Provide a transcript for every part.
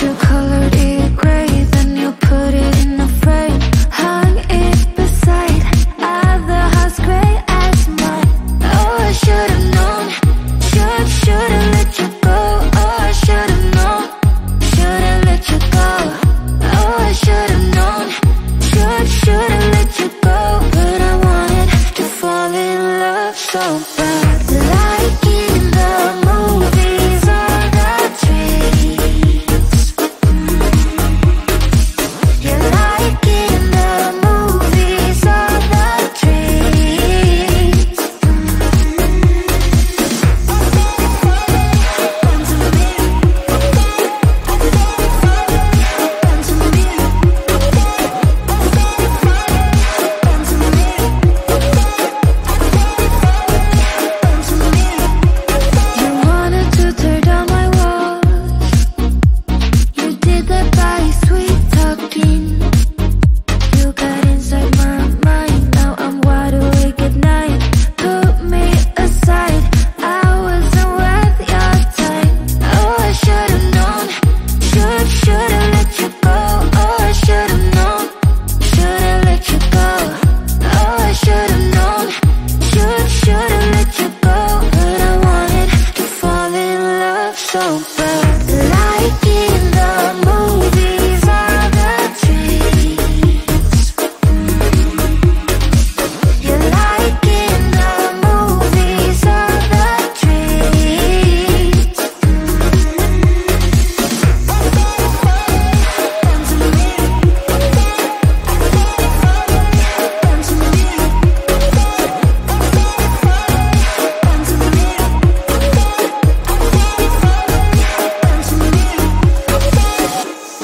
you colored it gray, then you put it in a frame, hung it beside other house gray as mine. Oh, I should've known, should've let you go. Oh, I should've known, should've let you go. Oh, I should've known, should've let you go. But I wanted to fall in love so bad. Like in the movies or the dreams. You're like in the movies or the dreams. You wanted to tear down my walls. You did that by sweet talking. You got inside my mind. Now I'm wide awake at night. Put me aside, I wasn't worth your time. Oh, I should've known, should've let you go. Oh, I should've known, should've let you go. Oh, I should've known, should've let you go. But I wanted to fall in love so bad. Like in the movies or the dreams. You're like in the movies or the dreams.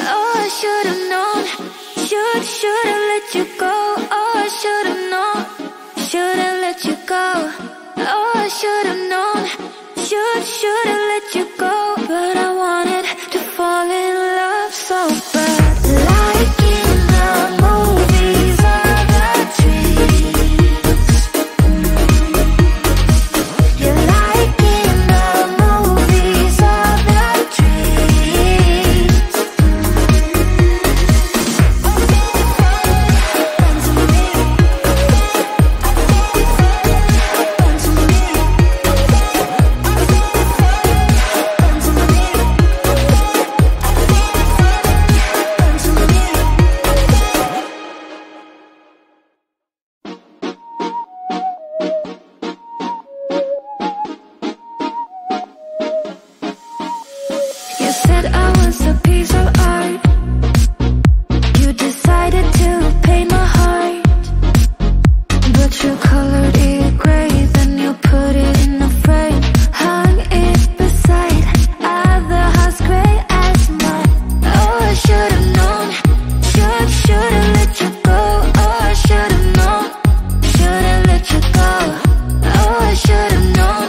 Oh, I should've known, should've let you go. Oh, I should've known, should've let you go. Oh, I should've known, should've let you go. But I wanted to fall in love so bad. Like in the movies or the dreams. You're like in the movies or the dreams. You said I was a piece of art. You decided to paint my heart, but you colored it gray, then you put it in a frame, hung it beside other house gray as mine. Oh, I should've known, should've let you go. Oh, I should've known, should've let you go. Oh, I should've known,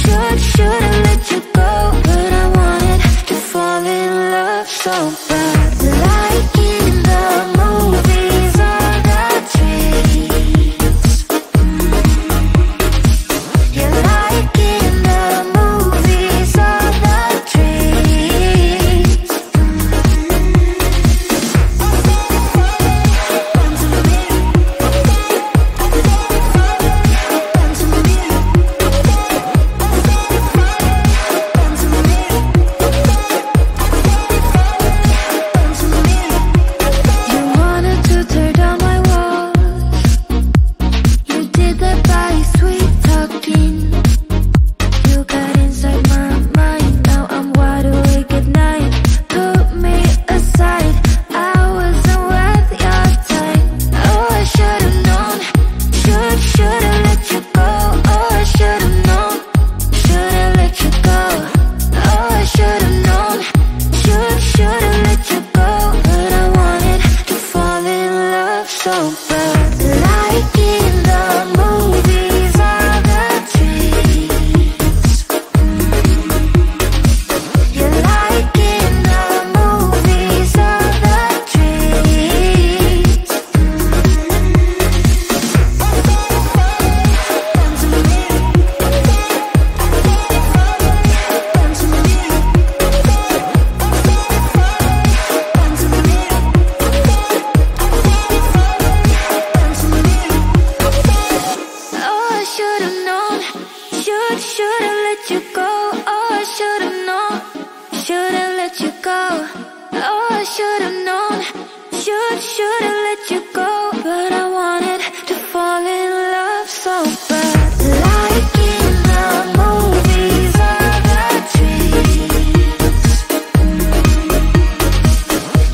should've let you go. But I wanted to fall in love so bad. Like in the movies or the dreams. You're like in the movies or the dreams. should've known. Should've let you go, but I wanted to fall in love so bad. Like in the movies or the dreams.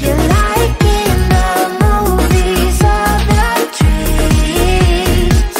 You're like in the movies or the dreams.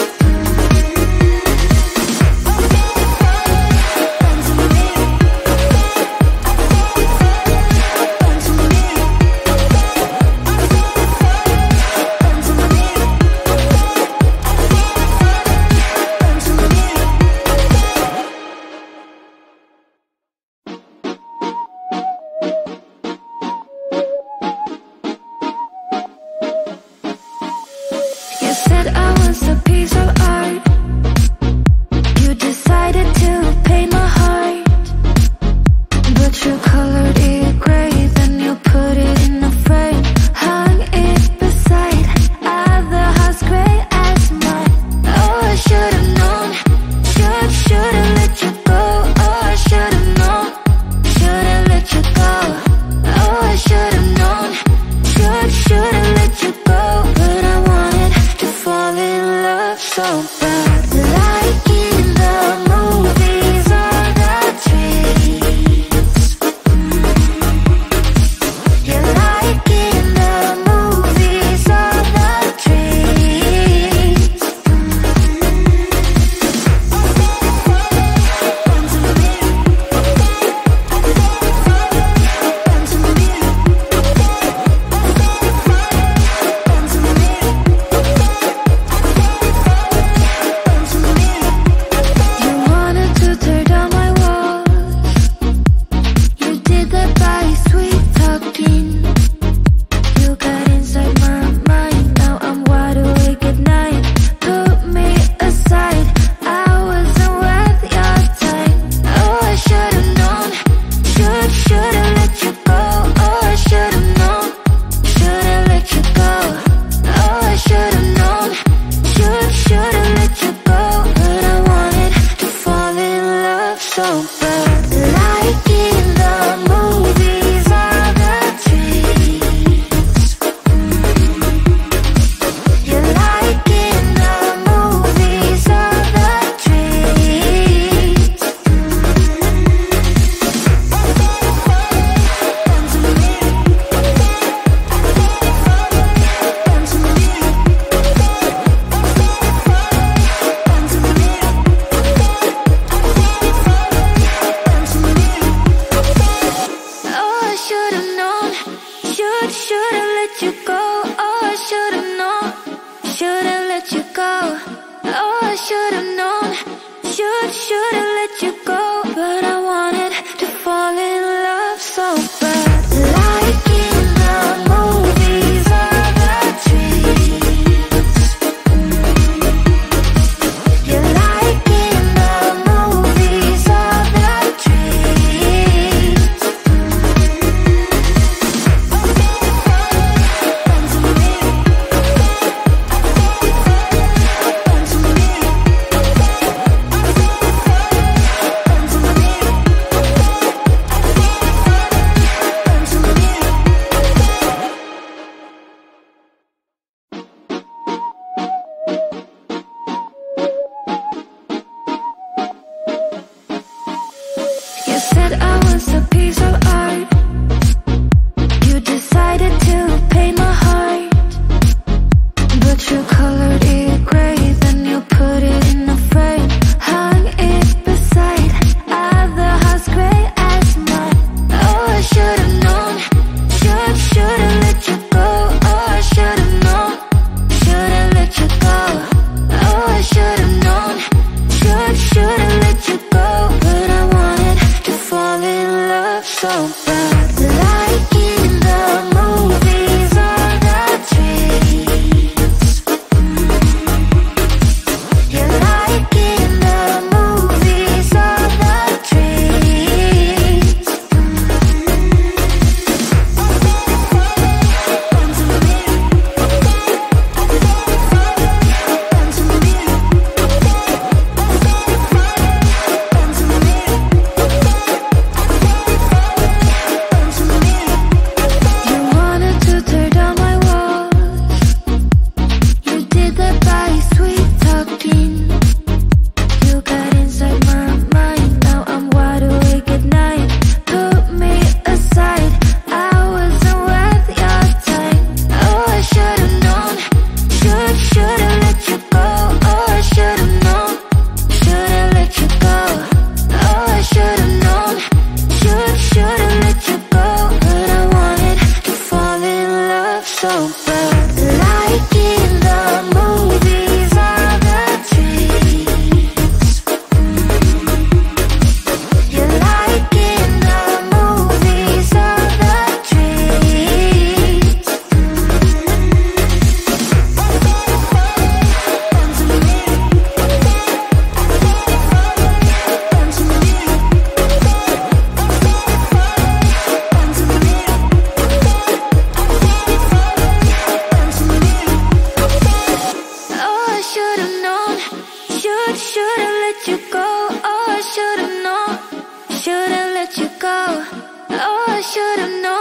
you know